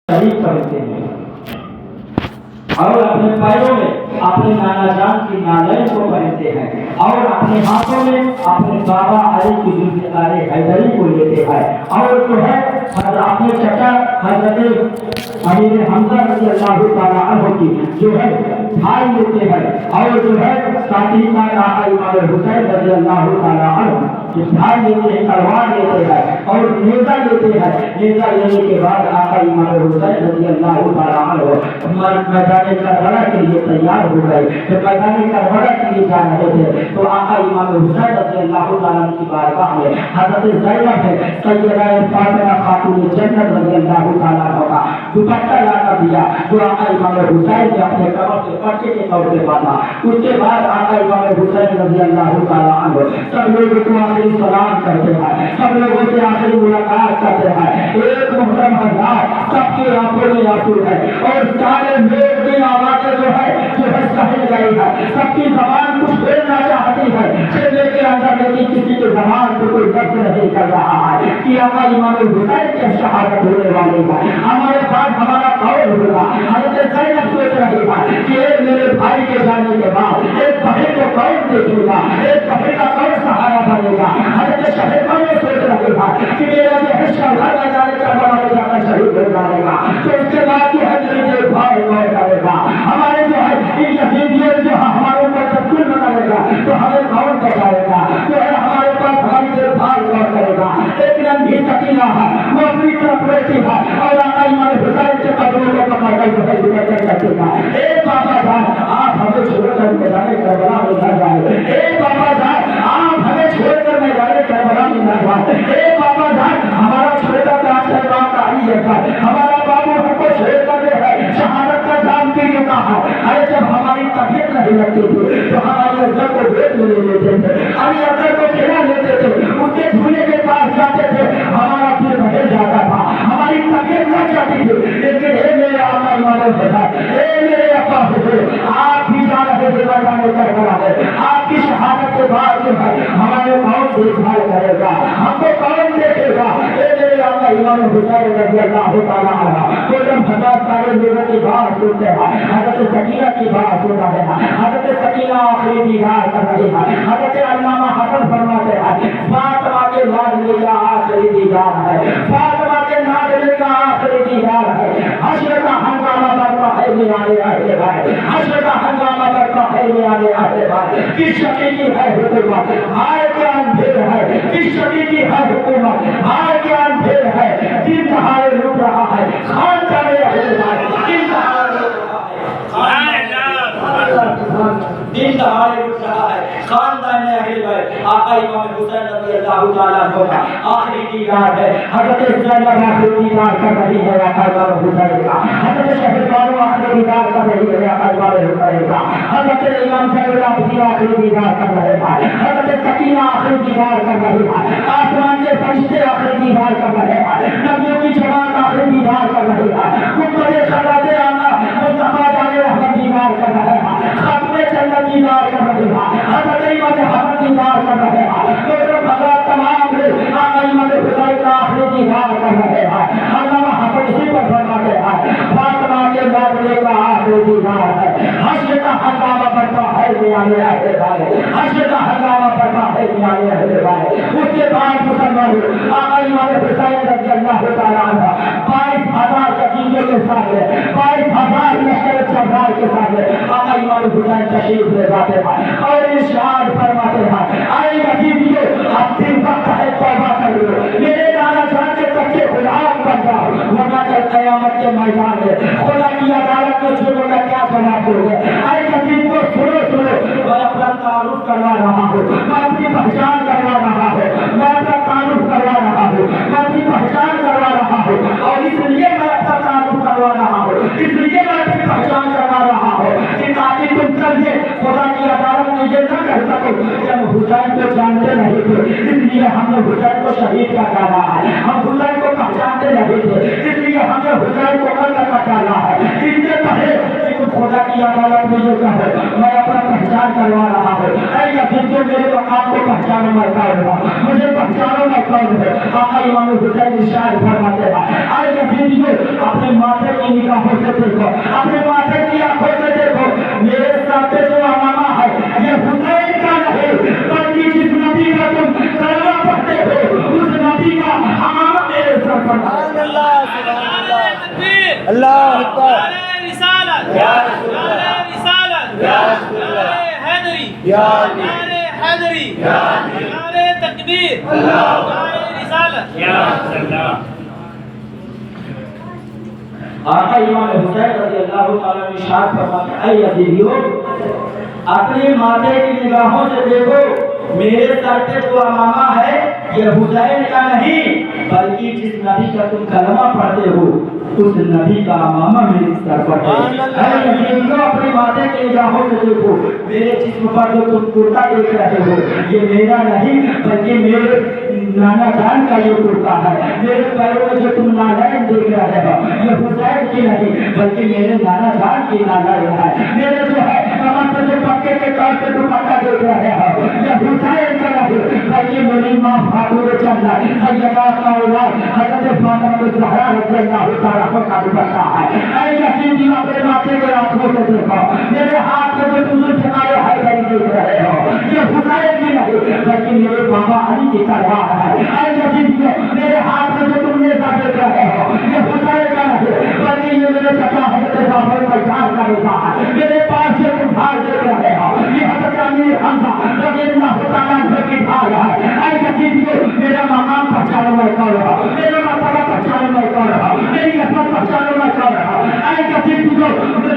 शरीफ पहनते हैं और अपने पैरों में अपने नाना जान की नालैन को पहनते हैं और अपने हाथों में अपने बाबा अली की जुल्फ़े हैदरी को लेते हैं और जो है अपने चचा हजरत अमीर हमजा रज़ी अल्लाह तआला अन्हु की जो है भाई लेते हैं और जो है साथ ही साथ आका इमाम हुसैन रज़ी अल्लाह तआला अन्हु जो भाई लेते हैं, तलवार लेते हैं और नेज़ा लेते हैं। नेज़ा लेने के बाद आका इमाम हुसैन रज़ी अल्लाह तआला अन्हु मैदान करबला के लिए तैयार हो गए। जब मैदान करबला के लिए जा रहे थे तो आका इमाम हुसैन रज़ी अल्लाह तआला की बारगाह में हज़रत ज़ैनब है सैयदा फातिमा खातून जन्नत रज़ी अल्लाह तआला का दुपट्टा लाकर दिया जो आका इमाम हुसैन ने अपने कमर से पर्चे के तौर पे बांधा। उसके बाद आका इमाम हुसैन रज़ी अल्लाह तआला अन्हु सब लोग को आखिरी सलाम करते हैं, सब लोगों से आखिरी मुलाकात करते हैं। एक मुहर्रम हजार सबके आंखों में आंसू है और सारे लोग की आवाज़ें जो है सहज गई है। सबकी जबान कुछ बोलना चाहती है चेहरे के अंदर, लेकिन किसी की जबान को कोई दर्द नहीं कर रहा है कि आका इमाम हुसैन की शहादत होने वाली है। हमारे पास हमारा कौन होगा? हज़रत ज़ैनब सोच रही है कि मेरे भाई के जाने के बाद एक बहन को कौन देखेगा, एक बहन का कौन सहारा बनेगा। हज़रत शहीद ये सोच रही है कि मेरा जो हिस्सा घर में जाने का बड़ा जाकर शहीद हो जाएगा तो उसके बाद की है मेरे भाई कौन करेगा। हमारे जो है इन यजीदियों जो हमारे ऊपर जब जुल्म करेगा तो हमें कौन बचाएगा, तो है हमारे पास हमारी देखभाल कौन करेगा। एक नन्ही सकीना है वो अपनी तरफ रहती है और आका इमाम हुसैन के कदमों को पकड़ कर जो है गुजर करती है। ए बाबा जान आप हमें छोड़कर मैदान करबला में न जाए, ए बाबा जान आप हमें छोड़कर मैदान करबला में न जाए। ए बाबा जान हमारा छोटा काश है बात आई है, हमारा बाबू हमको छोड़कर जो है शहादत का जाम पी चुका है। अरे जब हमारी तबीयत नहीं लगती थी तो हमारे अजर को भेद में ले लेते थे, अरे अजर को खेला लेते थे, उसके झूले के पास जाते थे, हमारा फिर बदल जाता था, हमारी तबीयत लग जाती थी। लेकिन हे मेरे आका इमाम हुसैन, हे मेरे अब्बा हुसैन, आप भी जा रहे थे मैदान करबला में, आपकी शहादत के बाद जो है हमारे कौन देखभाल करेगा, हमको कौन देखेगा। हे मेरे आका इमाम हुसैन रज़ी अल्लाह तआला अन्हु को जब हजार सारे लोगों की बात सुनते हैं, हज़रत सकीना की बात सुन रहे हैं, हज़रत सकीना आखिरी दीदार कर रही है, हज़रत अल्लामा हसन फरमाते हैं फातिमा के नाज़ का आखिरी दीदार है, फातिमा के नाज़ का आखिरी दीदार है। हश्र का हंगामा बरपा है मियाने अहले भाई, हश्र का हंगामा बरपा है मियाने अहले भाई। किस शकीकी है हुकूमत, हाय क्या अंधेर है, किस शकीकी है हुकूमत, हाय क्या अंधेर है। दिन दहाड़े लूट रहा है खान जाने अहले भाई, दिन दहाड़े लूट रहा है, दिन दहाड़े लूट रहा है खानदान अहले भाई। आका इमाम हुसैन रज़ी अल्लाह तआला अन्हु का आखिरी दीदार है। हज़रत ज़ैनब आखिरी दीदार कर रही है आका इमाम हुसैन का, हज़रत शहीद बानो आखिरी दीदार कर रही है आका इमाम हुसैन का, हज़रत इमाम ज़ैनुल आबिदीन आखिरी दीदार कर रहे हैं, हज़रत सकीना आखिरी दीदार कर रही है, आसमान के फरिश्ते आखिरी दीदार कर रहे हैं, नबियों की जमात आखिरी दीदार कर रही है, गुंबदे सलाते आला मुस्तफा जाने रहमत दीदार कर रहे हैं, खातूने जन्नत दीदार कर रही है, हज़रत इमाम हसन दीदार कर रहे हैं, मेरे भगवान तमाम लोग आका इमाम हुसैन का आखिरी दीदार कर रहे हैं। अल्लामा हसन इसी पर फरमाते हैं फातिमा के नाज़ का आखिरी दीदार है। हश्र का हंगामा बरपा है मियाने अहले भाई, हश्र का हंगामा बरपा है मियाने अहले भाई। उसके बाद मुसलमान आका इमाम हुसैन रज़ी अल्लाह तआला अन्हु 22,000 कतीबे के साथ 22,000 लश्कर सरदार के साथ आका इमाम हुसैन तशरीफ ले जाते हैं और इरशाद फरमाते हैं आए यजीदियों अब दिन वक्त है तौबा कर लो, मेरे नाना जान के बच्चे गुलाम बन जाओ, वरना कल क़यामत के मैदान में खुदा की अदालत में जुर्म का क्या जवाब दोगे। आए यजीद को सुनो सुनो, मैं अपना तारुफ करवा रहा हूँ, मैं अपनी पहचान करवा रहा हूँ, मैं अपना तारुफ करवा रहा हूँ, मैं अपनी पहचान करवा रहा हूँ और इसलिए मैं अपना तारुफ करवा रहा हूँ, इसलिए मैं अपनी पहचान करवा रहा हूँ कि ताकि तुम कल ये खुदा की अदालत में ये न कह सको कि हम हुसैन को जानते नहीं थे इसलिए हमने हुसैन को शहीद का डाला है, हम हुसैन को पहचानते नहीं थे इसलिए हमने हुसैन को कत्ल का डाला है। इससे पहले कि तुम खुदा की अदालत में ये कहो मैं अपना पहचान करवा रहा हूँ, जो मेरे मकाम को पहचानो मैं कौन हूँ, मुझे पहचानो मैं कौन हूँ। आका इमाम हुसैन इरशाद फरमाते हैं आए यजीदियों अपने माता निगाहों से देखो, अपने माथे की आंखों से देखो, मेरे सर पे जो अमामा है ये हुसैन का नहीं, बल्कि जिस नबी का तुम कलमा पढ़ते हो उस नबी का अमामा मेरे सर पर है। अल्लाह अकबर रिसालत या रसूल अल्लाह रिसालत या रसूल अल्लाह हैदरी या अली हैदरी या अली नारे तकबीर अल्लाह नारे रिसालत या अल्लाह। आका इमाम हुसैन रज़ी अल्लाह ताला ने इरशाद फरमाते ऐ अजीजों, अपने माथे की निगाहों से देखो, मेरे सर पे जो अमामा है ये हुसैन का नहीं, बल्कि जिस नबी का तुम कलमा पढ़ते हो उस नबी का अमामा मेरे सर पर है। ऐ अजीजों, अपने माथे की निगाहों से देखो, मेरे जिस्म पर जो तुम कुर्ता देख रहे हो ये मेरा नहीं, बल्कि मेरे नाना जान का ये कुर्ता है। मेरे पैरों में जो तुम नालायन देख रहे हो ये हुसैन की नहीं, बल्कि मेरे नाना जान की नालायन है। मेरे जो है कमर पे जो पक्के के तौर पे दुपट्टा देख रहे हो ये हुसैन का नहीं, बल्कि मेरी माँ फातूर चंदा सैयदा साउला हज़रत फातिमा ज़हरा रज़ी अल्लाह ताला का दुपट्टा है। ऐ यकीनी अपने माथे के आंखों से देखो, मेरे हाथ में जो तुम सिखाए है देख रहे हो ये हुसैन की नहीं, बल्कि मेरे बाबा अली की तलवार है। ऐ यकीनी मेरे हाथ में जो तुम नेज़ा देख रहे हो ये हुसैन का नहीं, बल्कि ये मेरे चचा हज़रत जाफर पहचान का नेज़ा है। मेरे पास जो तुम भाग देख रहे हो ये हज़रत अमीर हमजा रज़ी अल्लाह ताला की भाग है। ऐ यकीनी मेरा मकाम पहचानो मैं कौन हूं, मेरा मर्तबा पहचानो मैं कौन हूं, मेरी असमत पहचानो मैं कौन हूं। ऐ यकीनी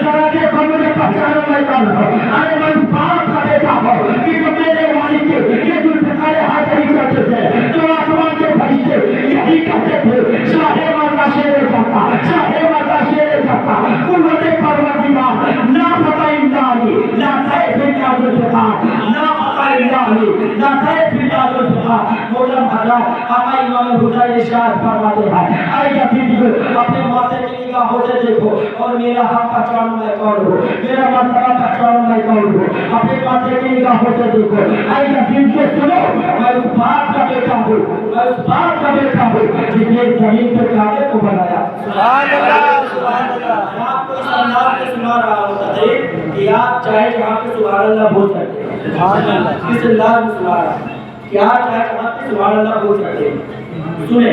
जरा देखो मुझे पहचानो मैं कौन हूं। अरे मैं उस बाप का बेटा हूं कि जो मेरे वाली के ये जुल्फ़िकार हाज़री करते थे, जो आसमान के फरिश्ते यही कहते थे शाहे माता शेर जाता, शाहे माता शेर जाता, कुव्वते परवरदिगार ना पता इमदादी ना सैफ बिल्ला जुल्फ़िकार, ना पता इमदादी ना सैफ बिल्ला जुल्फ़िकार। मौला हज़रत आका इमाम हुसैन इरशाद फरमाते हैं ऐ यकीनी अपने माथे की निगाहों से देखो और मेरा हक पहचानो मैं कौन हूँ, मेरा मर्तबा पहचानो मैं कौन हूँ। अपने माथे की निगाहों से देखो, ऐ यकीनी सुनो, मैं उस बाप का बेटा हूँ, मैं उस बाप का बेटा हूँ जिसने जमीन पे काबे को बनाया। सुभान अल्लाह सुभान अल्लाह। मैं आपको इस अंदाज में सुना रहा हूँ कि आप चाहे जहाँ पे सुभान अल्लाह बोल सकते हैं, सुभान अल्लाह। इस अंदाज में सुना रहा हूँ कि आप चाहे जहाँ पे सुभान अल्लाह बोल सकते हैं। सुने,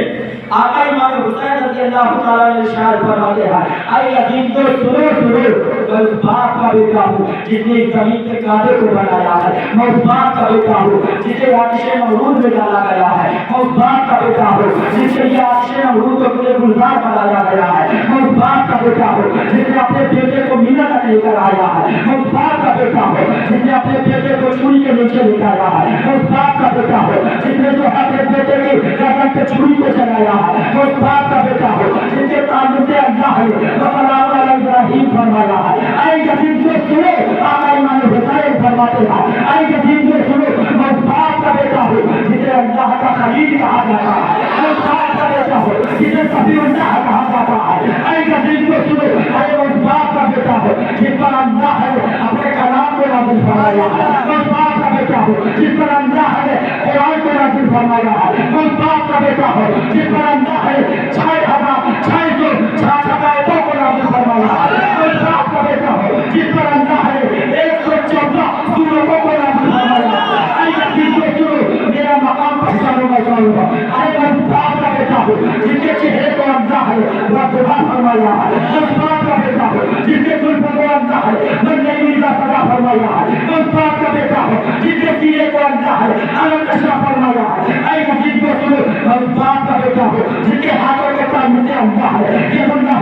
आका इमाम हुसैन रज़ी अल्लाह ताला ने इरशाद फरमाते हैं ऐ अजीजों सुनो सुनो, मैं उस बाप का बेटा हूँ जिसने जमीन के काबे को बनाया है। मैं उस बाप का बेटा हूँ जिसे आतिश नमरूद में डाला गया है। मैं उस बाप का बेटा हूँ जिसके लिए आतिश नमरूद को पूरे गुलजार बनाया गया है। मैं उस बाप का बेटा हूँ जिसने अपने बेटे को मीना तक लेकर आया है। मैं उस बाप का बेटा हूँ जिसने अपने बेटे को छुरी के नीचे निकाला है। मैं उस बाप का बेटा हूँ जिसने जो है अपने बेटे की गर्दन पे छुरी को चलाया है। मैं उस बाप का बेटा हूँ जिसके ताल्लुक से अल्लाह ने सलाम अला इब्राहीम फरमाया है। ऐ यकीनी सुनो, आका इमाम हुसैन फरमाते हैं ऐ यकीनी सुनो, मैं उस बाप का बेटा हूँ जिसे अल्लाह का खलील कहा जाता है। मैं उस बाप का बेटा हूँ जिसे सफीउल्लाह कहा जाता है। ऐ यकीनी सुनो, अरे मैं उस बाप का बेटा हूँ जिस पर अल्लाह ने अपने कलाम को नाज़िल फरमाया है। मैं उस बाप का बेटा हूँ जिस पर अल्लाह ने कुरान को नाज़िल फरमाया है। मैं उस बाप का बेटा हूँ जिस पर अल्लाह ने 6,666 आयतों को नाज़िल फरमाया है। मैं उस बाप का बेटा हूँ जिस पर अल्लाह ने 114 सूरतों को नाज़िल फरमाया है। ऐ यकीनी सुनो, मेरा मकाम पहचानो मैं कौन हूं। अरे मैं उस बाप का बेटा हूँ जिसके चेहरे को अल्लाह ने रब्बुल्लाह फरमाया है। मैं उस बाप का बेटा हूँ जिसके जुल्फ़ों को अल्लाह ने नईला सदा फरमाया है। मैं उस बाप का बेटा हूँ जिसके सीने को अल्लाह ने अलग कशा फरमाया है। ऐ यकीनी सुनो, मैं उस बाप का बेटा हूँ जिसके हाथों के ताल्लुक से अल्लाह ने यदुल्लाह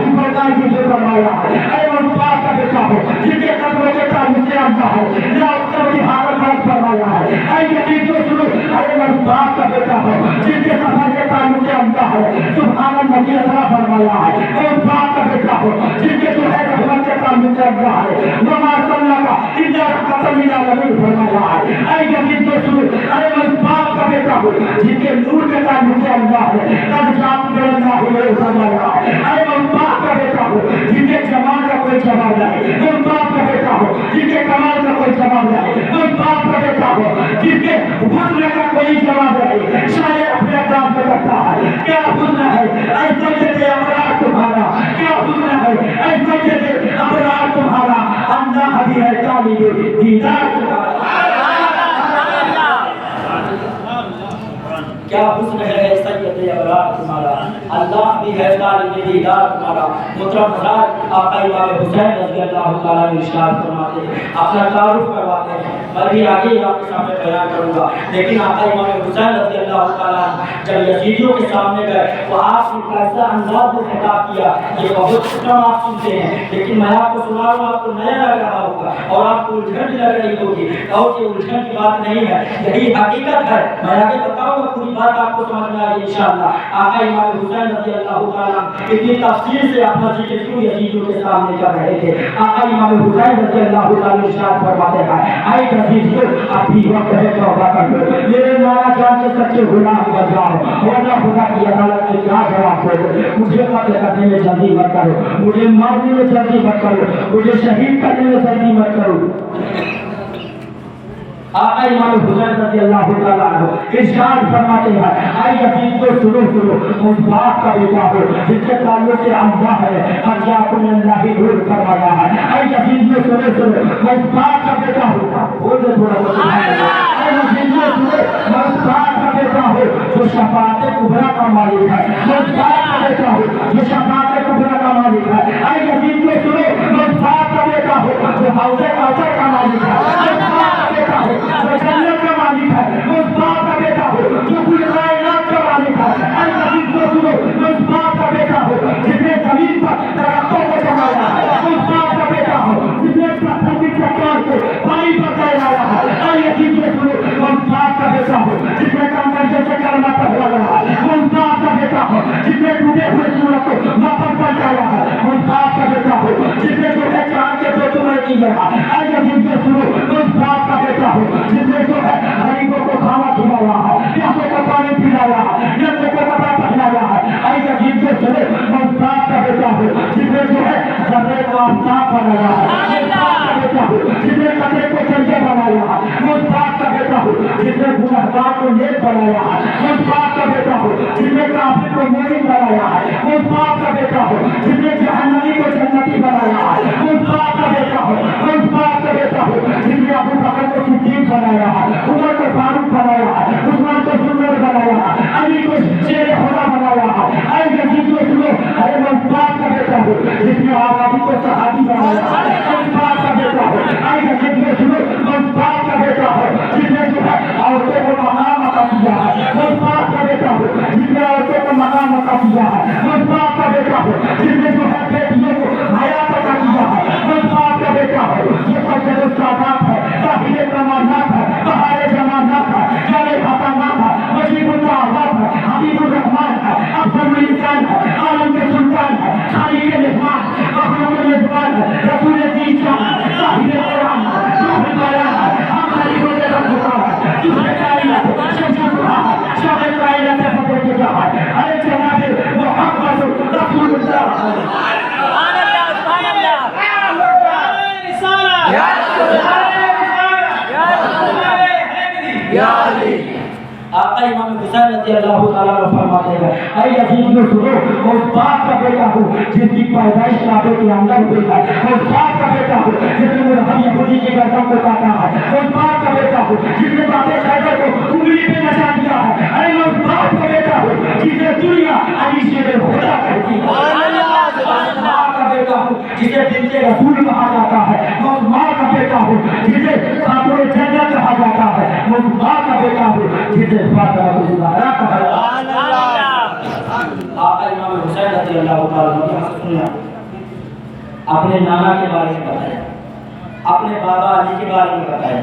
फरमाया है। ऐ मैं उस बाप का बेटा हूँ जिसके कदमों के ताल्लुक से अल्लाह ने ला उत्तर की हालत फरमाया है। ऐ यकीनी सुनो, अरे मैं उस बाप का बेटा हूँ जिसके सफर के ताल्लुक से अल्लाह ने सुभान नबी अता फरमाया है। मैं उस बाप का बेटा हूँ जिसके जो है रहमत के ताल्लुक से अल्लाह ने वमा सल्लल्लाहु इल्ला रहमतल लिल आलमीन फरमाया है। ऐ यकीनी सुनो, अरे मैं उस बाप का बेटा हूँ जिसके नूर के ताल्लुक से अल्लाह ने कद जाम करल्लाहु अलैहि फरमाया है। ऐ मैं उस बाप का बेटा हूँ जिसके जमाल का कोई जवाब नहीं। मैं उस बाप का बेटा हूँ जिसके कमाल का कोई जवाब नहीं। मैं उस बाप का बेटा हूँ जिसके हुस्न का कोई जवाब नहीं। शायद अपने काम पे करता है, क्या हुस्न है ऐ सजदे अमरा तुम्हारा, क्या हुस्न है ऐ دیدار تمہارا کیا حسن ہے سید ابرار تمہارا اللہ بھی ہے طالب دیدار تمہارا محترم حضرات آقا امام حسین رضی اللہ تعالیٰ عنہ ارشاد فرماتے ہیں اپنا تعارف کرواتے ہیں میں بھی آگے آپ کے سامنے بیان کروں گا لیکن آقا امام حسین رضی اللہ تعالیٰ عنہ جب یزیدیوں کے سامنے گئے تو آپ نے ایسا انداز میں خطاب کیا یہ بہت کم آپ سنتے ہیں لیکن میں آپ کو سنا رہا ہوں آپ کو نیا لگ رہا ہوگا اور آپ کو الجھن بھی لگ رہی ہوگی اور یہ الجھن کی بات نہیں ہے یہی حقیقت ہے میں آگے بتاؤں گا پوری بات آپ کو سمجھ میں آئے گی انشاءاللہ آقا امام حسین رضی اللہ تعالیٰ اتنی تفصیل سے اپنا ذکر کیوں یزیدیوں کے سامنے کر رہے تھے آقا امام حسین رضی اللہ تعالیٰ ارشاد فرماتے ہیں اے یزیدیوں ابھی وقت ہے توبہ کر لو میرے مولا جان کے سچے غلام بن جاؤ ورنہ خدا کی عدالت میں کیا جواب دو مجھے قتل کرنے میں جلدی مت کرو مجھے مارنے میں جلدی مت کرو مجھے شہید کرنے میں جلدی مت کرو آقا امام حسین رضی اللہ تعالیٰ عنہ ارشاد فرماتے ہیں اے یزید کو سنو اس بات کا بیٹا ہو جس کے تعلق سے انبیاء ہے اور جاکم اللہ نور فرمایا ہے اے یزید کو سنو اس بات کا بیٹا ہو بولے تھوڑا سبحان اللہ اے یزید کو سنو اس بات کا بیٹا ہو جو شفاعت کبریٰ کا مالک ہے اس بات کا بیٹا ہو جو شفاعت کبریٰ کا مالک ہے اے یزید کو سنو اس بات کا بیٹا ہو جو حوض کوثر کا مالک ہے اس بات کا بیٹا ہو جو جنت کا مالک ہے اس باپ کا بیٹا ہو جو پوری کائنات کا مالک ہے اے یزید کو سنو اس باپ کا بیٹا ہو جس نے زمین پر درختوں کو جمایا ہے اس باپ کا بیٹا ہو جس نے پتھر کی چٹان کو پانی پر پھیلایا ہے اے یزید کو سنو اس باپ کا بیٹا ہو جس نے کمبل سے کلمہ پڑھوایا ہے اس باپ کا بیٹا ہو جس نے ٹوٹے ہوئے سورج کو مفت پہنچایا ہے اس باپ کا بیٹا ہو جس نے ٹوٹے چاند کے دو ٹکڑے کیے ہیں اے یزید کو سنو اس باپ کا بیٹا ہو جس نے جو ہے غریبوں کو کھانا کھلایا ہے پیاسوں کو پانی پلایا ہے ننگے کو کپڑا پہنایا ہے اے یزید کو سنو اس باپ کا بیٹا ہو جس نے جو ہے ذرے کو آفتاب بنایا ہے اس باپ کا بیٹا ہو جس نے قطرے کو سنجے بنایا ہے اس باپ کا بیٹا ہو جس نے گنہگار کو نیک بنایا ہے اس باپ کا بیٹا ہو جس نے کافر کو مومن بنایا ہے اس باپ کا بیٹا ہو جس نے جہنمی کو جنتی بنایا ہے اس باپ کا بیٹا ہو اس باپ کا بیٹا ہو جس نے ابو بکر کو صدیق بنایا ہے عمر کو فاروق بنایا ہے عثمان کو سنور بنایا ہے علی کو شیر خدا بنایا ہے اے یزید کو سنو اے اس باپ کا بیٹا ہو جس نے آبادی کو صحابی بنایا ہے اس باپ کا بیٹا ہو اے یزید کو سنو اس باپ کا بیٹا ہو جس نے جو ہے عورتوں کو مقام عطا کیا ہے اس باپ کا بیٹا ہو جس نے عورتوں کو مقام عطا کیا ہے اس باپ کا بیٹا ہو جس نے جو ہے بیٹیوں کو حیات عطا کیا ہے اس باپ کا بیٹا ہو یہ سجد السادات ہے طاہر کمالات ہے بہار جمالات ہے جلے حسنات ہے مجید الطاہرات ہے حبیب الرحمن ہے افضل الانسان ہے عالم کے سلطان ہے خالق الرحمن مخلوق الرضوان ہے رسول دین جان ہے طاہر قرآن ہے روح بیان ہے ہماری روزے رکھتا ہے دوسرے کائنات شمس الضحیٰ ہے شب کائنات فتح کے جہاں ہے ارے جناب محمد رسول اللہ سبحان اللہ سبحان اللہ یا یا علی آقا امام حسین رضی اللہ تعالیٰ عنہ فرماتے ہیں اے یزید کو سنو اس باپ کا بیٹا ہو جس کی پیدائش کعبے کے اندر ہوئی ہے اس باپ کا بیٹا ہو جس نے مرحب یہودی کی گردن کو کاٹا ہے اس باپ کا بیٹا ہو جس نے بابے خیبر کو انگلی پہ نچا دیا ہے اے اس باپ کا بیٹا ہو جسے دنیا علی شیر خدا کہتی ہے ماں کا بیٹا ہو جسے بنت رسول کہا جاتا ہے وہ ماں کا بیٹا ہو جسے خاتون جنت کہا جاتا ہے وہ ماں کا بیٹا ہو جسے فاطمہ الزہرا کہا جاتا ہے آقا امام حسین رضی اللہ تعالیٰ عنہ اپنے نانا کے بارے میں بتایا اپنے بابا علی کے بارے میں بتایا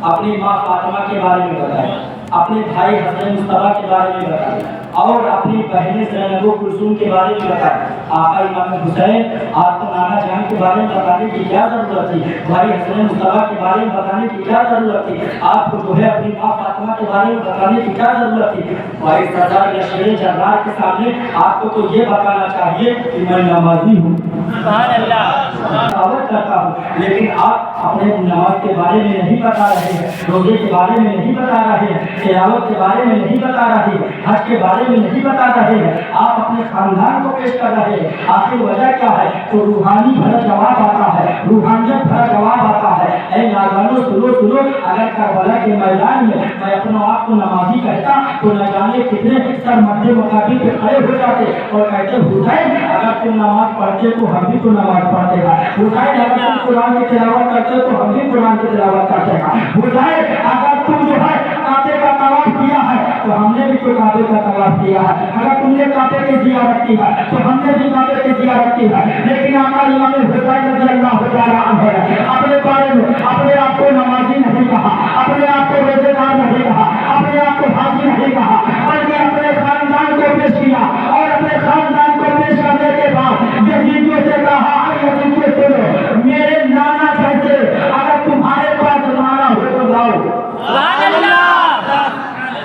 اپنی ماں فاطمہ کے بارے میں بتایا اپنے بھائی حسن مصطفیٰ کے بارے میں بتایا اور اپنی بہن زینب و کلثوم کے بارے میں بتایا آقا امام حسین آپ کو نانا جان کے بارے میں بتانے کی کیا ضرورت تھی بھائی حسن مصطفیٰ کے بارے میں بتانے کی کیا ضرورت تھی آپ کو جو ہے اپنی ماں فاطمہ کے بارے میں بتانے کی کیا ضرورت تھی بھائی سردار یا شیر جرار کے سامنے آپ کو تو یہ بتانا چاہیے کہ میں نمازی ہوں سبحان اللہ دعوت کرتا ہوں لیکن آپ اپنے نماز کے بارے میں نہیں بتا رہے ہیں روزے کے بارے میں نہیں بتا رہے ہیں تلاوت کے بارے میں نہیں بتا رہے ہیں حج کے بارے میں نہیں بتا رہے ہیں آپ اپنے خاندان کو پیش کر رہے ہیں آخر وجہ کیا ہے तो रूहानी भरा जवाब आता है, रूहानियत भरा जवाब आता है। ऐ नौजवानों सुनो सुनो, अगर करबला के मैदान में मैं अपने आप को नमाजी कहता तो न जाने कितने सर मध्य मुकाबिल पे खड़े हो जाते और कहते हुसैन अगर तुम नमाज पढ़ते तो हम भी तो नमाज पढ़ते हैं, हुसैन अगर तुम कुरान की तिलावत करते तो हम भी कुरान की तिलावत करते हैं, हुसैन अगर तुम जो है काबे का तवाफ किया है तो हमने भी तो काबे का तवाफ किया है, अगर तुमने काबे की ज़ियारत की है तो हमने भी काबे की ज़ियारत की है। लेकिन आका इमाम हुसैन रज़ियल्लाहु तआला अन्हु अपने बारे में अपने आप को नमाजी नहीं कहा, अपने आप को रोजेदार नहीं कहा, अपने आप को हाजी नहीं कहा, बल्कि अपने खानदान को पेश किया और अपने खानदान को पेश करने के बाद यजीदियों से कहा, यजीदियों सुनो मेरे नाना जैसे अगर तुम्हारे पास नाना हो तो लाओ।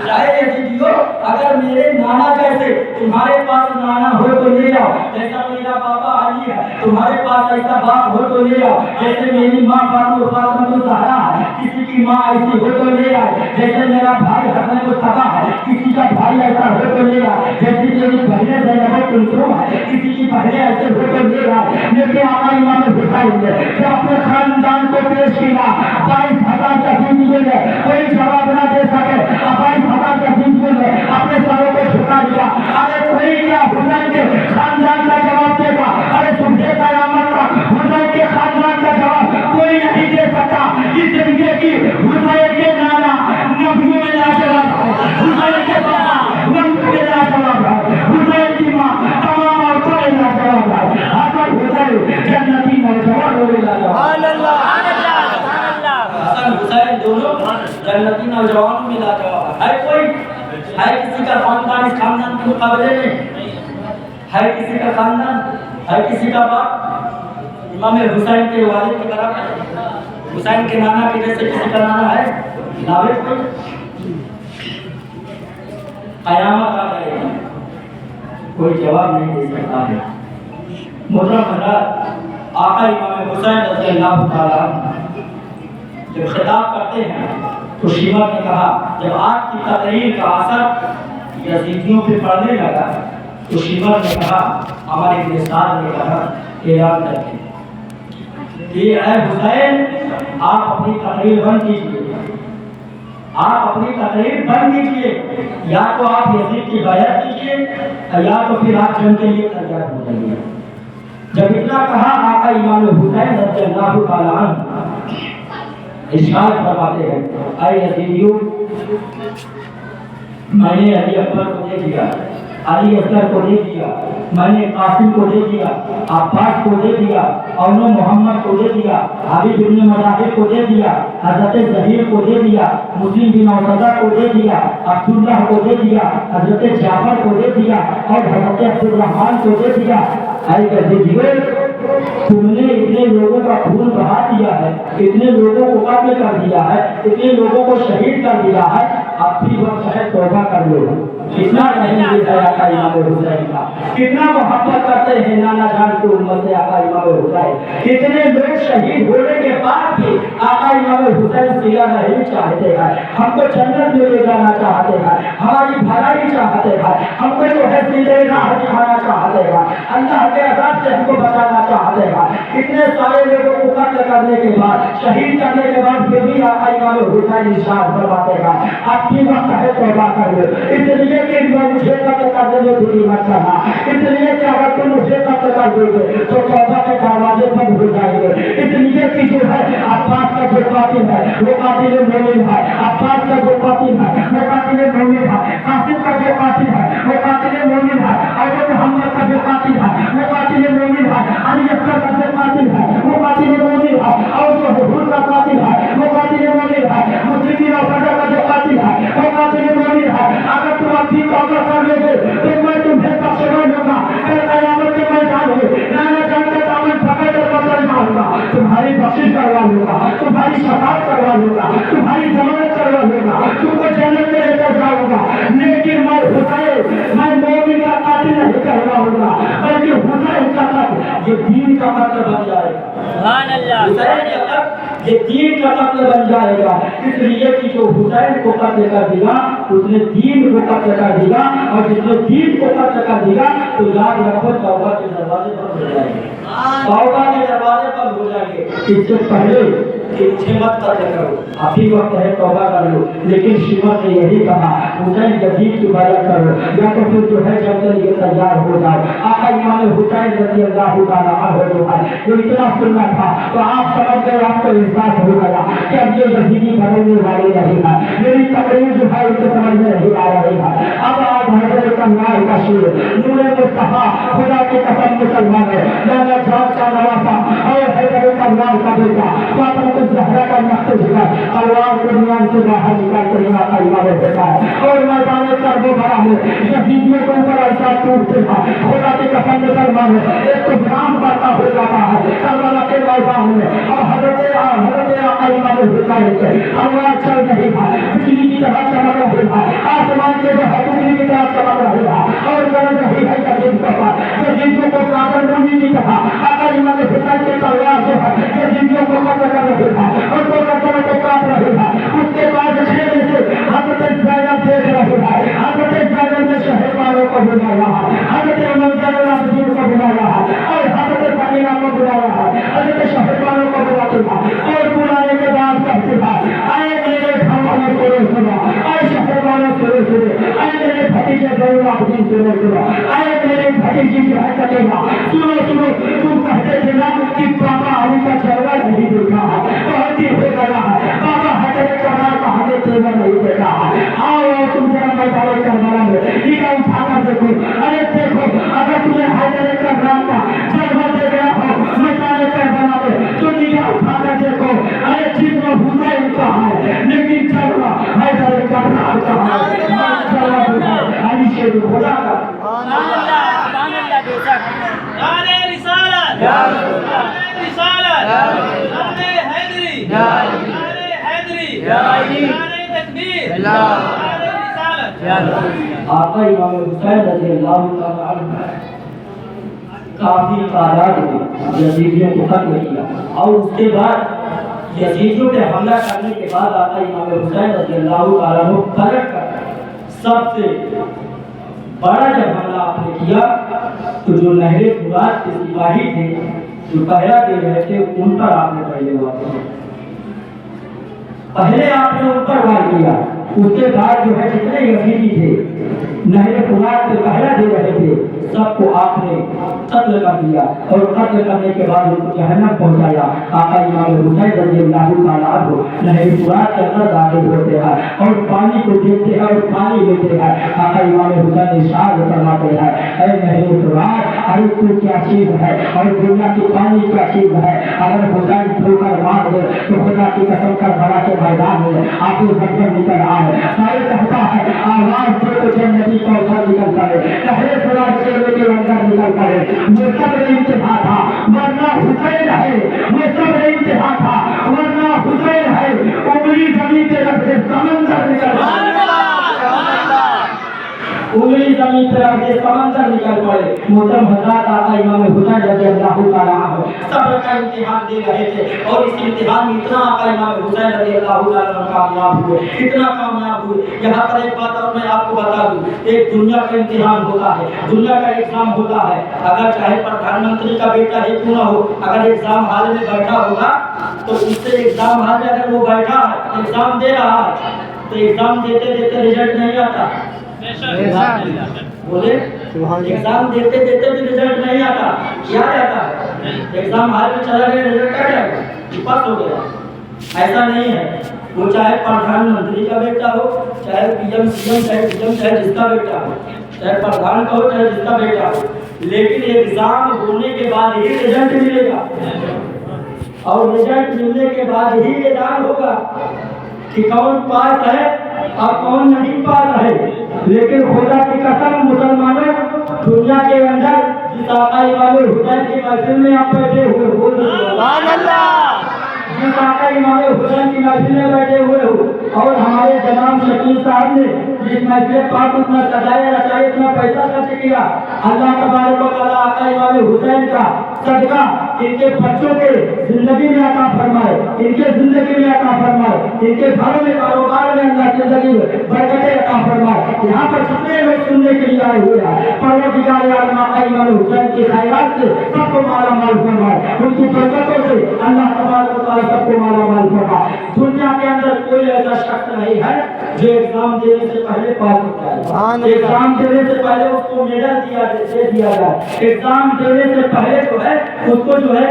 यजीदियों अगर मेरे नाना जैसे तुम्हारे पास नाना हो तो ले आओ, जैसा मेरा पापा अली है तुम्हारे पास ऐसा बाप हो तो ले आओ, जैसे मेरी माँ फातिमा ज़हरा है किसी की माँ ऐसी हो तो ले आए, जैसे मेरा भाई हसन मुस्तफा है किसी का भाई ऐसा हो तो ले आए, जैसे मेरी बहनें ज़ैनब कुलथुम है किसी की बहनें ऐसे हो तो ले आए। लेकिन आका इमाम हुसैन ने जब अपने खानदान को पेश किया 22,000 शहीदियों ने कोई जवाब न दे सके, 22,000 शहीदियों ने अपने सरों को झुका दिया। अरे कोई क्या हुसैन के खानदान का जवाब देगा? अरे तुम्हें कयामत का हुसैन के खानदान का जवाब कोई नहीं दे सकता, इसलिए कि हुसैन के नाना नबियों में लाजवाब है, हुसैन के पापा नबियों में लाजवाब है, हुसैन की माँ तमाम औरतों में लाजवाब है, हसन हुसैन जन्नती नौजवानों में लाजवाब, हसन हुसैन दोनों जन्नती नौजवानों में लाजवाब है। कोई है किसी का खानदान इस खानदान के मुकाबले में? है किसी का खानदान? है किसी का बाप इमाम हुसैन के वालिद की तरफ, हुसैन के नाना के जैसे किसी का नाना है? लावे कोई? कयामत आ जाएगी कोई जवाब नहीं दे सकता है। मोहतरम हज़रात, आका इमाम हुसैन रज़ियल्लाहु तआला जब खिताब करते हैं तो शीमा ने कहा, जब आग की तकरीर का असर यजीदियों पे पड़ने लगा तो शीमा ने कहा, हमारे गिरफ्तार ने कहा ऐलान करके कि ऐ हुसैन आप अपनी तकरीर बंद कीजिए, आप अपनी तकरीर बंद कीजिए, या तो आप यजीद की बैअत कीजिए या तो फिर आप जंग के लिए तैयार हो जाइए। जब इतना कहा आका इमाम हुसैन रज़ियल्लाहु तआला अन्हु इरशाद फरमाते हैं, ऐ यजीदियों मैंने अली अकबर को दे दिया, अली असगर को दे दिया, मैंने कासिम को दे दिया, अब्बास को दे दिया, और मोहम्मद को दे दिया, हाबिब इब्न मजाहिर को दे दिया, हजरत जहीर को दे दिया, मुस्लिम बिन औसदा को दे दिया, अब्दुल्लाह को दे दिया, हजरत जाफर को दे दिया और हजरत अब्दुर्रहमान को दे दिया। ऐ यजीदियों तुमने इतने लोगों का खून बहा दिया है, इतने लोगों को कत्ल कर दिया है, इतने लोगों को शहीद कर दिया है, अब भी वक्त है तौबा कर लो। कितना नहीं है आका इमाम हुसैन का, कितना मोहब्बत करते हैं नाना जान की उम्मत से आका इमाम हुसैन। कितने लोग शहीद होने के बाद भी आका इमाम हुसैन सिया नहीं चाहते हैं, हमको जन्नत में ले जाना चाहते हैं, हमारी भलाई चाहते हैं, हमको जो है सीधे राह दिखाना चाहते हैं, अल्लाह के अज़ाब से हमको बचाना चाहते हैं। कितने सारे लोगों को कत्ल करने के बाद, शहीद करने के बाद फिर भी आका इमाम हुसैन इरशाद फरमाते हैं, अब भी वक्त है तौबा कर लो। इसलिए कि मुझे कत्ल करने में देरी मत करना, इसलिए कि अगर तुम मुझे कत्ल कर दोगे तो तौबा के दरवाजे बंद हो जाएंगे। इसलिए कि जो है अब्बास का जो कातिल है वो कातिल मोमिन है, अब्बास का जो कातिल है वो कातिल मोमिन है, कासिम का जो कातिल है वो कातिल मोमिन है, और मोहम्मद का जो कातिल है वो कातिल मोमिन है, अली असगर का जो कातिल है वो कातिल मोमिन है, और जो हुजूर का कातिल है वो कातिल मोमिन है, मुस्लिम बिन औसदा का जो कातिल है वो कातिल मोमिन है। अगर तुम अपनी तौबा कर लोगे तो मैं तुम्हें बख्शने दूंगा, फिर क़यामत के मैदान में नाना जान का दामन पकड़ कर पकड़ जाऊंगा, तुम्हारी बख्शिश करवा लूंगा, तुम्हारी शफाअत करवा लूंगा, तुम्हारी जमानत करवा ये दीन का मतलब बन जाएगा। सुभान अल्लाह हुसैन का कत्ल ये दीन का कत्ल बन जाएगा। इसलिए कि जो हुसैन को कत्ल कर दिया उसने दीन को कत्ल कर दिया, और जिसने दीन को कत्ल कर दिया तो याद रखो तौबा के दरवाजे बंद हो जाएंगे, तौबा के दरवाजे बंद हो जाएंगे। इससे पहले कि मुझे मत कत्ल करो, अभी वक्त है तौबा कर लो। लेकिन शिवा ने यही कहा हुसैन यजीद की वजह करो, या तो फिर जो है जब तक ये तैयार हो जाओ। आका इमाम हुसैन रज़ी अल्लाह ताला अन्हु जो है जो इतना सुनना था तो आप समझ गए, आपको एहसास हो गया कि अब ये यजीदी बनने वाले नहीं है। मेरी तकरीर जो है उसे समझ में नहीं आ रही है। अब आज हज़रत अल्लाह का शेर नूरे मुस्तफा खुदा की कसम मुसलमान है, लाला जान का नवासा और हज़रत अल्लाह का बेटा फातिमा ज़हरा का मकसद है तलवार को दुनिया से बाहर निकाल कर यहाँ का इमाम होता है। और मैदान कर्बो भरा है यजीदियों के ऊपर ऐसा टूटते हैं, खुदा की कसम मुसलमान है एक तो नाम पड़ता हो जाता है करबला के मैदान में। अब हज़रत आका इमाम हुसैन से तलवार चल रही है, बिजली की तरह चमक रही है, आसमान के जो है बिजली की तरह चमक रही है और गरज रही है यजीद के पास। यजीदियों को कागज नहीं की तरह आका इमाम हुसैन की तलवार जो है यजीदियों को कत्ल कर रही है और तो कत्ल को काट रही है। उसके बाद छेड़े से हज़रत ज़ैनब देख रही है, हज़रत ज़ैनब ने शहरवालों को बुलाया है, हज़रत उमर को बुलाया है और हज़रत फरीदा को बुलाया है, हज़रत शहरवालों को बुलाते हैं और बुलाने के बाद कहते हैं आए मेरे भाइयों को सुनो, आए शहरवालों को सुनो, आए मेरे भतीजे ज़रूर आबदीन सुनो, आए मेरे भतीजी जो है चलेगा सुनो सुनो। तुम कहते थे ना कि बाबा अली का जलवा नहीं देखा है, बहुत ही हो गया है, बाबा हज़रत करबला का हमें तेवर नहीं देखा है। आओ तुम जरा मैदान करबला में टीका उठाकर देखो, अरे देखो अगर तुम्हें हज़रत करबला का जलवा दे गया हो मैदान करबला में तो टीका उठाकर देखो, अरे जिसमें हुसैन का है लेकिन जलवा हज़रत करबला का है। अली शेर खुदा का सुभान अल्लाह बेशक नारे रिसालत या नारे रिसालत नारे हैदरी नारे हैदरी या अली नारे तकबीर या नारे रिसालत या आका इमाम हुसैन रज़ी अल्लाह ताला अन्हु काफी तादाद में यजीदियों को कत्ल किया। और उसके बाद यजीदियों पे हमला करने के बाद आका इमाम हुसैन रज़ी अल्लाह ताला अन्हु पलट कर सबसे बड़ा जब हमला आपने किया तो जो नहरे फुरात के सिपाही थे जो पहरा दे रहे थे उन पर आपने पहले आपने उन पर वार किया। उसके बाद जो है जितने यजीदी थे नहरे फुरात पे पहरा दे रहे थे सबको आपने कत्ल कर दिया और कत्ल करने के बाद उनको जहन्नम पहुंचाया। आका इमाम हुसैन रज़ी अल्लाह ताला अन्हु नहरे फुरात के अंदर दाखिल होते हैं और पानी को देखते हैं और पानी लेते हैं। आका इमाम हुसैन इरशाद फरमाते हैं ऐ नहरे फुरात अरे तू क्या चीज है और दुनिया की पानी क्या चीज है, अगर हुसैन ठोकर मार दे तो खुदा की कसम करबला के मैदान में आंसू झरझर निकल आए। शायर कहता है आवाज से तो जन्नती कौसर निकल पड़े, नहरे फुरात से के अंदर निकल पड़े। ये सब इंतहा था वरना हुसैन है, ये सब इंतहा था वरना हुसैन है। उंगली जमीन पे रख दे समंदर निकल उंगली जमीन पे रख दे समंदर निकल पड़े। मोहतरम हज़रात आका इमाम हुसैन रज़ी अल्लाह ताला अन्हु सब्र का इम्तिहान दे रहे थे और इस इम्तिहान में इतना आका इमाम हुसैन रज़ी अल्लाह ताला अन्हु कामयाब हुए, इतना कामयाब हुए। यहाँ पर एक बात और मैं आपको बता दूं, एक दुनिया का इम्तिहान होता है, दुनिया का एग्जाम होता है। अगर चाहे प्रधानमंत्री का बेटा ही क्यों ना हो, अगर एग्जाम हॉल में बैठा होगा तो उससे एग्जाम हॉल में अगर वो बैठा है एग्जाम दे रहा है तो एग्जाम देते देते रिजल्ट नहीं आता। बोले एग्जाम देते देते भी रिजल्ट नहीं आता, क्या जाता है एग्जाम हॉल में चला गया रिजल्ट आ जाएगा कि पास हो गया। ऐसा नहीं है, वो चाहे प्रधानमंत्री का बेटा हो, चाहे पीएम सीएम चाहे जिसका बेटा हो, चाहे प्रधान का हो चाहे जिसका बेटा हो, लेकिन एग्जाम होने के बाद ही रिजल्ट मिलेगा और रिजल्ट मिलने के बाद ही ऐलान होगा कि कौन पास है और कौन नहीं पास है। लेकिन खुदा की कसम मुसलमानों दुनिया के अंदर जिस आका इमाम हुसैन की महफिल में आप बैठे हुए बोल सुभान अल्लाह जिस आज आका इमाम हुसैन की महफिल में बैठे हुए हो और हमारे जनाब शकील साहब ने जिस महफिल पाक उतना सजाया रचाया इतना पैसा खर्च किया, अल्लाह तबारक व तआला आका इमाम हुसैन का सदका इनके बच्चों के जिंदगी में अता फरमाए, इनके जिंदगी में अता फरमाए, इनके घरों में कारोबार में अल्लाह जिंदगी में बरकतें अता फरमाए। यहाँ पर जितने लोग सुनने के लिए आए हुए हैं परवरदिगार आलम आका इमाम हुसैन के खैरात से सबको माला माल फरमाए, उनकी बरकतों से अल्लाह तबारक व तआला सबको माला माल फरमाए। दुनिया के अंदर कोई ऐसा शख्स नहीं है जो एग्जाम देने से पहले पास होता है, एग्जाम देने से पहले उसको मेडल दे दिया जाए, एग्जाम देने से पहले जो है उसको जो है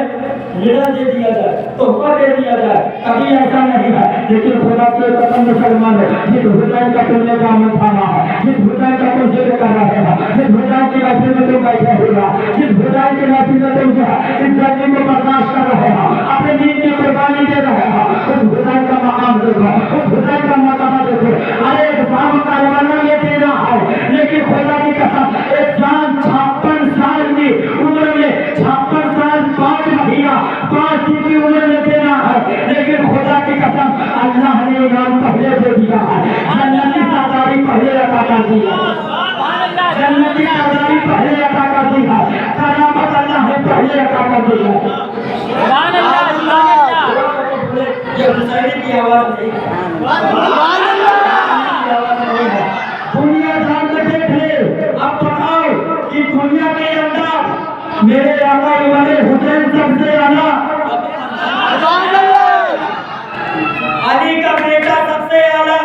मेडल दे दिया जाए, तोहफा दे दिया जाए, कभी ऐसा नहीं है। लेकिन खुदा के कसम मुसलमान है, जिस हुसैन का तुमने दामन थामा है, जिस हुसैन का तुम जिक्र कर रहे हैं, जिस हुसैन की महफिल में तुम बैठे हुए, जिस हुसैन की महफिल में तुम जो है इस गर्मी को बर्दाश्त कर रहे हैं, अपने दीन की कुर्बानी दे रहे हैं, उस हुसैन का मकाम देखो, उस हुसैन का मकाम देखो। अरे इस्लाम का इमाम ये देना है, लेकिन खुदा की कसम एक जान 56 साल की उम्र में 56 साल 5 महीना 5 दिन की उम्र में देना है, लेकिन खुदा की कसम अल्लाह ने इनाम पहले दे दिया है, जन्नत की सरदारी पहले अता कर दी है, जन्नत की सरदारी पहले अता कर दी है, करामत अल्लाह ने पहले अता कर दी है। सुभान अल्लाह, सुभान अल्लाह। ये हुसैनी की आवाज नहीं है, सुभान अल्लाह। दुनिया जान के देख ले, अब बताओ कि दुनिया के अंदर मेरे आका इमाम हुसैन सबसे आला, सुभान अल्लाह। अली का बेटा सबसे आला,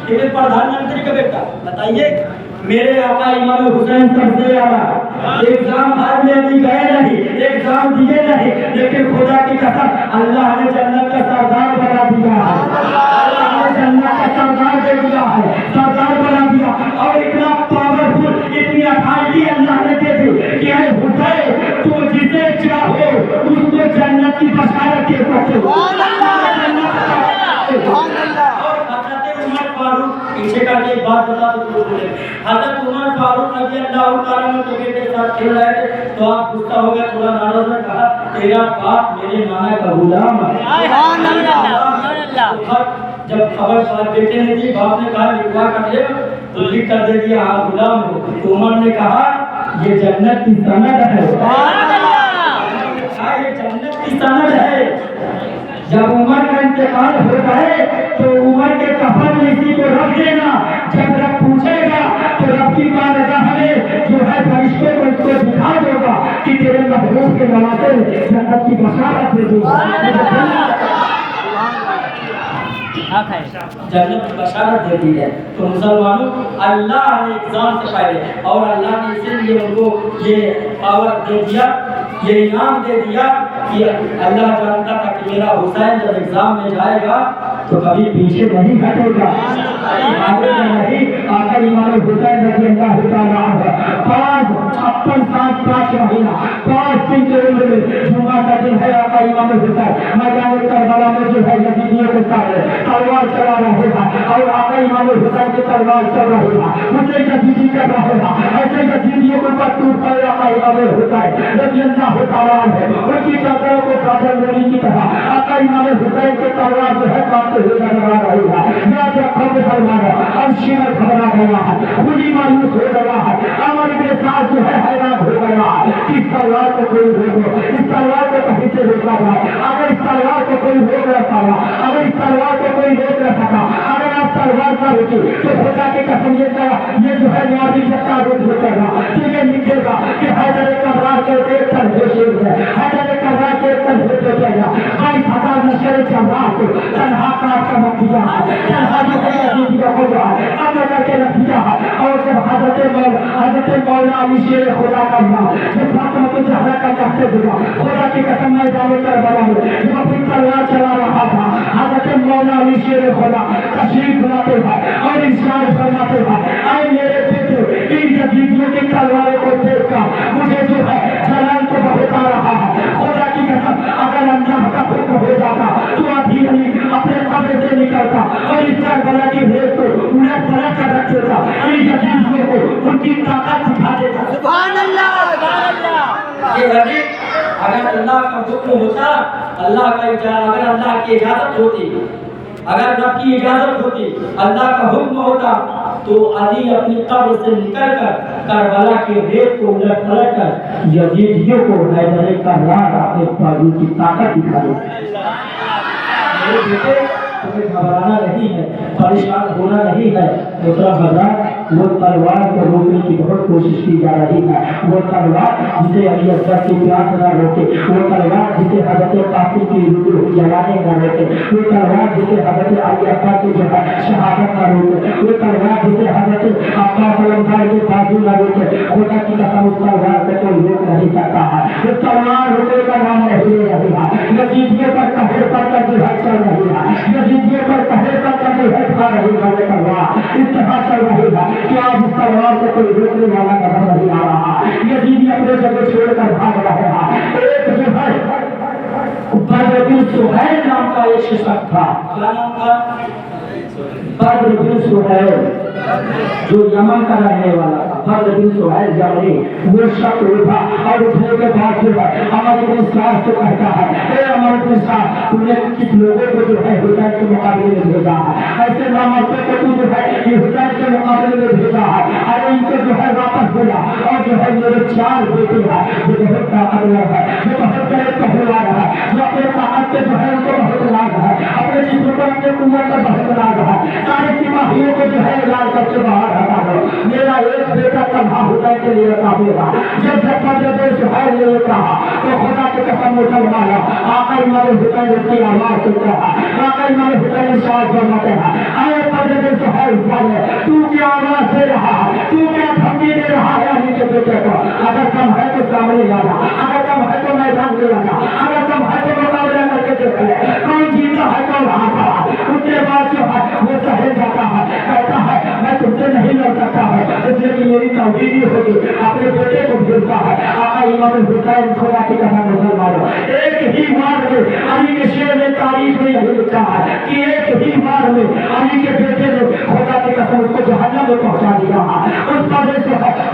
ये प्रधानमंत्री का बेटा, बताइए मेरे आका इमाम हुसैन सबसे आला। एग्जाम हार में भी गए नहीं, एग्जाम दिए नहीं, लेकिन खुदा की कसम अल्लाह ने जन्नत का सरदार बना दिया है, अल्लाह ने जन्नत का सरदार दे दिया है, सरदार बना दिया। और इतना पावरफुल, इतनी अथॉरिटी अल्लाह ने दे दी कि है हुसैन तुम जिसे चाहो उसको जन्नत की बशारत दे सकते हो। पीछे का एक बात बता दो, हजरत उमर फारूक रज़ी अल्लाह तआला ने तो बेटे के साथ खेल रहे थे, तो आप गुस्सा हो गया, थोड़ा नाराज में कहा तेरा बाप मेरे नाना का गुलाम है। सुभान अल्लाह। जब खबर बेटे ने दी, बाप ने कहा लिखवा कर ले, तो लिख कर दे दिया हाँ गुलाम हो। तो उमर ने कहा ये जन्नत की सनद है, ये जन्नत की सनद है। जब उमर का इंतकाल हो जाए तो उमर के कफन में इसी को रख देना, जब रब पूछेगा तो रब की बारगाह में जो है फरिश्ते को इसको दिखा देगा कि तेरे महबूब के नवासे जन्नत की बशारत दे दूंगा, जन्नत की बशारत दे दी है। तो मुसलमानों अल्लाह ने एग्जाम से पहले और अल्लाह ने इसीलिए उनको ये पावर दे दिया, ये इनाम दे दिया कि अल्लाह जानता था कि मेरा हुसैन जब एग्जाम में जाएगा तो कभी पीछे नहीं हटेगा, नहीं आका इमाम हुसैन रज़ी अल्लाह तआला अन्हु 56 साल 5 महीना 5 दिन की उम्र में जुमा का दिन है, आका इमाम हुसैन मैदान करबला में जो है यजीदियों के सामने तलवार चला रहे हैं और आका इमाम हुसैन की तलवार चल रही है, उसे यजीदी कर रहे हैं, ऐसे यजीदियों को पर टूट पड़े आका इमाम हुसैन रज़ी अल्लाह तआला अन्हु उनकी चादरों को चादर लेने की तरह आका इमाम हुसैन के तलवार जो है काटते हुए नजर आ रही है। याद रखो मुसलमान, अब शिमर घबरा गया है, खुली मायूस हो गया है, अमर के साथ जो है हैरान हो गया है, इस तलवार को कोई रोको, इस तलवार को कहीं से रोका जाए, अगर इस तलवार को कोई रोक न पाया, अगर इस तलवार को कोई रोक न सका, अगर आप तलवार का रोके तो खुदा की कसम ये जो है न्याजी का रोक रुकेगा, ठीक है, लिखेगा कि हैदर कब्रार के एक तरफ है, हैदर कब्रार के एक तरफ जाएगा, 22,000 लश्कर जमात को तनहा काट कर रख दिया है, तनहा जो है यजीदी का हो रहा है, अमर करके रख दिया है। और जब हजरत मौला अली शेर खुदा का नाम जब फातिमा को ज़हरा का कहते हुआ खुदा की कसम मैदान करबला में जब अपनी तलवार चला रहा था, हजरत मौला अली शेर खुदा तशरीफ लाते हैं और इरशाद फरमाते हैं, ऐ मेरे बेटे इन यजीदियों की तलवारों को देखकर मुझे जो है जलाल को बहुत आ रहा है। खुदा की कसम अगर अल्लाह का हुक्म हो जाता तो अभी अली अपने कब्र से निकलता और इस करबला की भेद को उन्हें पलट कर रख देता, इन यजीदियों को उनकी ताकत दिखा देता। सुभान अल्लाह, सुभान अल्लाह। ये अभी اگر اللہ کا حکم ہوتا، اگر اللہ کی اجازت ہوتی، اگر رب کی اجازت ہوتی، اللہ کا حکم ہوتا، تو علی اپنی قبر سے نکل کر کربلا کے ریت کو الٹ پلٹ کر یزیدیوں کو حیدر کرار اپنے بازو کی طاقت دکھائی۔ میرے بیٹے تمہیں گھبرانا نہیں ہے، پریشان ہونا نہیں ہے۔ محترم حضرات، وہ تلوار کو روکنے کی بہت کوشش کی جا رہی ہے، وہ تلوار جسے علی اکبر کی پیاس نہ روکے، وہ تلوار جسے حضرت قاسم کی روح جلانے نہ روکے، وہ تلوار جسے حضرت علی اکبر کی جو ہے شہادت نہ روکے، وہ تلوار جسے حضرت عباس علمدار کے بازو نہ روکے۔ خدا کی قسم اس تلوار سے کوئی روک نہیں سکتا ہے، اس تلوار روکنے کا نام نہیں لے رہی ہے، یزیدیوں پر قہر پر کر جہاد چل رہی ہے، یزیدیوں پر قہر پر کر جہاد کھا رہی ہے، وہ تلوار اس طرح چل رہی ہے کہ آج اس تلوار سے کوئی روکنے والا نظر نہیں آ رہا۔ یزیدی اپنے جگہ چھوڑ کر بھاگ رہے ہیں۔ ایک جو ہے بدر بن سہیل نام کا ایک شخص تھا، کیا نام تھا؟ بدر بن سہیل، جو یمن کا رہنے والا تھا۔ بدر بن سہیل یمنی، وہ شخص اٹھا اور اٹھنے کے بعد جو ہے عمر بن سعد سے کہتا ہے، اے عمر بن سعد، تم نے کس لوگوں کو جو ہے حسین کے مقابلے میں بھیجا ہے؟ ایسے نامردوں کو تو جو ہے یہ حسین کے مقابلے میں بھیجا ہے، ارے ان کو جو ہے واپس بھیجا، اور جو ہے میرے 4 بیٹے ہیں جو بہت طاقتور ہے، جو بہت بڑے پہلوان ہے، جو اپنے طاقت کے جو ہے ان کو بہت لاگ ہے، اپنے جسم پر اپنے قوت کا بہت لاگ ہے، سارے سپاہیوں کو جو ہے اعلان کر کے باہر ہٹا دو، میرا ایک بیٹا تنہا حسین کے لیے کافی تھا۔ جب سہیل نے کہا تو خدا کی قسم مسلمانوں، آقا امام حسین اس کی آواز سنتا ہے، آقا امام حسین شاہ فرماتے ہیں، اے بدر سہیل والے، تو کیا آواز دے رہا ہے، تو کیا دھمکی دے رہا ہے علی کے بیٹے کو؟ اگر کم ہے تو سامنے لانا، اگر کم ہے تو میدان میں لانا، اگر کم ہے تو مقابلہ کر کے دیکھ لے، کون جیتا ہے کون ہارتا ہے۔ اس کے بعد جو ہے وہ سہیل جاتا ہے، کہتا ہے میں تم سے نہیں لڑ سکتا ہے، اس لیے کہ میری توحید ہوگی، اپنے بیٹے کو بھیجتا ہے۔ آقا امام حسین خدا کی قسم مسلمانوں، ایک ہی بار میں علی کے شعر میں تاریخ میں یہی لکھا ہے کہ ایک ہی بار میں علی کے بیٹے نے خدا کی قسم اس کو جہنم میں پہنچا دیا ہے۔ اس بدر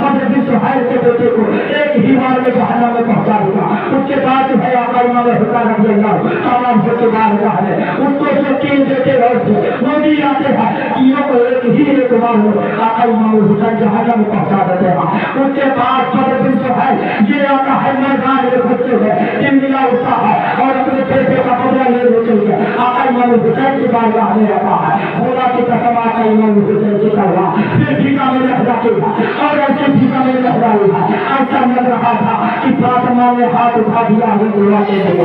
بن سہیل کے بیٹے کو ایک ہی بار میں جہنم میں پہنچا دیا۔ اس کے بعد جو ہے آقا امام حسین رضی اللہ تمام سے بعد ہے اس کو جو 3 بیٹے اور تھے وہ بھی آتے ہیں، تینوں کو ایک بار میں آقا امام حسین جہنم میں پہنچا دیتے ہیں۔ اس کے بعد بدر بن سہیل یہ آتا ہے میدان میں گھستے ہوئے دملا اٹھتا ہے اور اپنے بیٹے کا بدلہ لینے کے لیے آقا امام حسین کی بارگاہ میں رہتا ہے۔ خدا کی قسم آقا امام حسین کی تلوار پھر پھیکا میں لہراتی ہے اور ایسے پھیکا میں لہرائی ہے، ایسا لگ رہا تھا کہ فاطمہ نے ہاتھ اٹھا دیا ہے دعا کے لیے،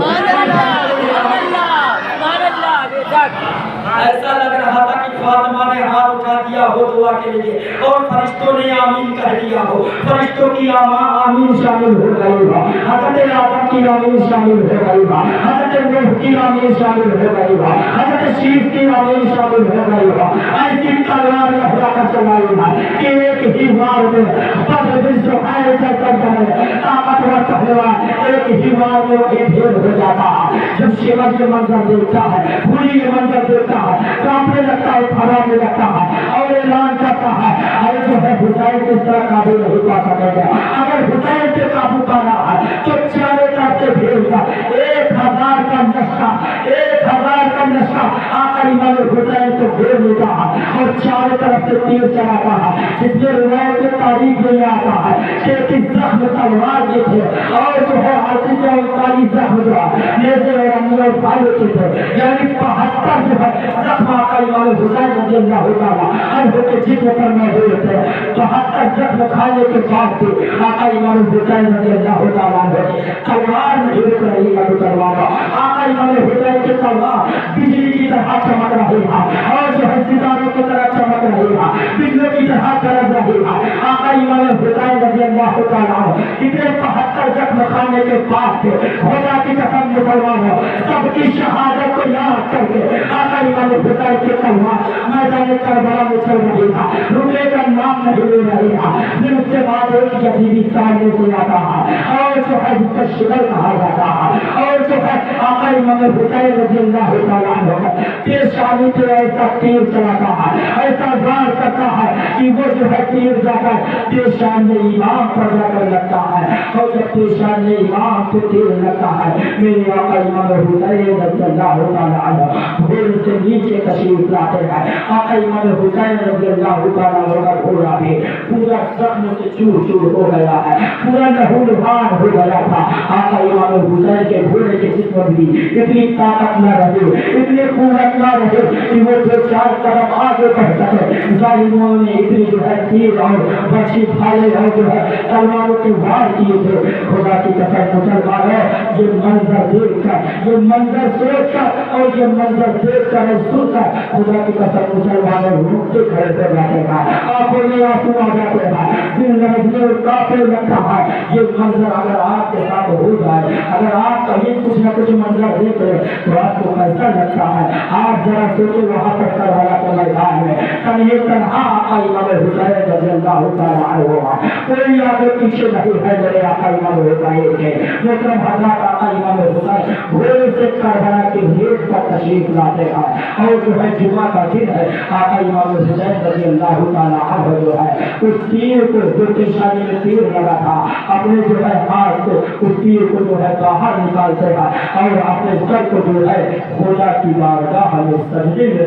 ایسا لگ رہا تھا کہ فاطمہ نے ہاتھ اٹھا دیا ہو دعا کے لیے اور فرشتوں نے آمین کہہ دیا ہو، فرشتوں کی آمین شامل ہو گئی ہو، حضرت آدم کی آمین شامل ہو گئی ہو، حضرت نوح کی آمین شامل ہو گئی ہو، حضرت شیف کی آمین شامل ہو گئی ہو۔ ایسی تلوار لہرا کر چلائی ہے کہ ایک ہی بار میں بدر بن سہیل چل کر جائے طاقتور پہلوان ایک ہی بار میں وہی ڈھیر ہو جاتا ہے۔ جب شیوہ یہ منظر دیکھتا ہے، پوری یہ منظر دیکھتا ہے، کانپنے لگتا ہے، پھرانے لگتا ہے اور اعلان کرتا ہے ارے جو ہے حسین کس طرح قابو نہیں پا سکے گا، اگر حسین سے قابو پانا ہے تو چاروں طرف سے بھیڑ کا 1000 کا نشہ، 1000 کا نشہ آقا امام حسین کو گھیر لیتا ہے اور چاروں طرف سے تیر چلاتا ہے، جس میں روایت میں تاریخ میں آتا ہے کہ 33 زخم تلوار کے تھے اور جو ہے 39 زخم جو ہے نیزے اور انگلی اور بھائی کے تھے، یعنی 72 جو ہے زخم آقا امام حسین رضی اللہ تعالیٰ عنہ کے جسم پر موجود تھے۔ 72 زخم کھانے کے بعد بھی آقا امام حسین رضی اللہ تعالیٰ عنہ تلوار نہیں رک رہی ہے، تلوار آقا امام حسین کی تلوار بجلی کی طرح چمک رہی ہے اور جو ہے ستاروں کی طرح چمک رہی ہے، بجلی کی طرح چمک رہی ہے۔ آقا امام حسین رضی اللہ تعالیٰ عنہ اتنے 72 زخم کھانے کے بعد تھے، خدا کی قسم مسلمانوں سب کی شہادت کو یاد کر کے آقا امام حسین کی تلوار میدان کربلا میں چل رہی ہے، رکنے کا نام نہیں لے رہی ہے۔ پھر اس کے بعد ایک یزیدی سامنے سے آتا ہے اور جو ہے جس کا شکر کہا جاتا ہے، اور جو ہے آقا امام حسین رضی اللہ تعالیٰ عنہ پیشانی پہ ایسا تیر چلاتا ہے، ایسا وار کرتا ہے کہ وہ جو ہے تیر جا کر پیشان امام پر جا کر لگتا ہے، اور جب پیشان امام پہ تیر لگتا ہے میرے آقا امام حسین رضی اللہ تعالیٰ عنہ گھوڑے سے نیچے تشریف لاتے ہیں۔ آقا امام حسین رضی اللہ تعالیٰ عنہ کا گھوڑا بھی پورا زخم سے چور چور ہو گیا ہے، پورا لہولہان ہو گیا تھا۔ آقا امام حسین کے گھوڑے کے جسم بھی اتنی طاقت نہ رہے، اتنی قوت نہ رہے کہ وہ جو چار قدم آگے بڑھ سکے۔ ظالموں نے اتنی جو ہے تیر اور برچھی بھالے اور جو ہے تلواروں کے وار کیے تھے۔ خدا کی قسم مسلمانوں، یہ منظر دیکھ کر، یہ منظر سوچ کر اور یہ منظر دیکھ کر اور سن کر خدا کی قسم مسلمانوں رکتے کھڑے ہو جاتے ہیں، آنکھوں میں آنسو آ جاتے ہیں، دل لرزنے اور کانپنے لگتا ہے۔ یہ منظر اگر آپ کے ساتھ ہو جائے، اگر آپ کہیں کچھ نہ کچھ منظر دیکھ لیں تو آپ کو کیسا لگتا ہے؟ آپ ذرا سوچے وہاں پر کربلا کے میدان میں تنہے تنہا آقا امام حسین رضی اللہ تعالیٰ عنہ، کوئی آگے پیچھے نہیں ہے میرے آقا امام حسین کے۔ محترم حضرات، آقا امام حسین گھوڑے سے کربلا کے گیٹ پر تشریف لاتے ہیں، اور جو ہے جمعہ کا دن ہے، آقا امام حسین رضی اللہ تعالیٰ عنہ جو ہے اس تیر کو جو پیشانی میں تیر لگا تھا اپنے جو ہے ہاتھ سے اس تیر کو جو ہے باہر نکالتے ہیں اور اپنے سر کو جو ہے خدا کی بارگاہ میں سجدے میں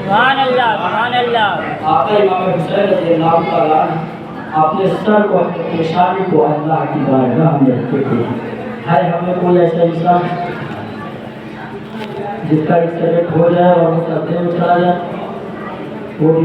سبحان اللہ سبحان اللہ آقا امام حسین رضی اللہ تعالیٰ اپنے سر کو، اپنے پیشانی کو اللہ کی بارگاہ میں رکھتے تھے۔ ہے ہمیں کوئی ایسا انسان جس کا ایکسیڈنٹ ہو جائے اور اس کا دل چلا جائے، وہ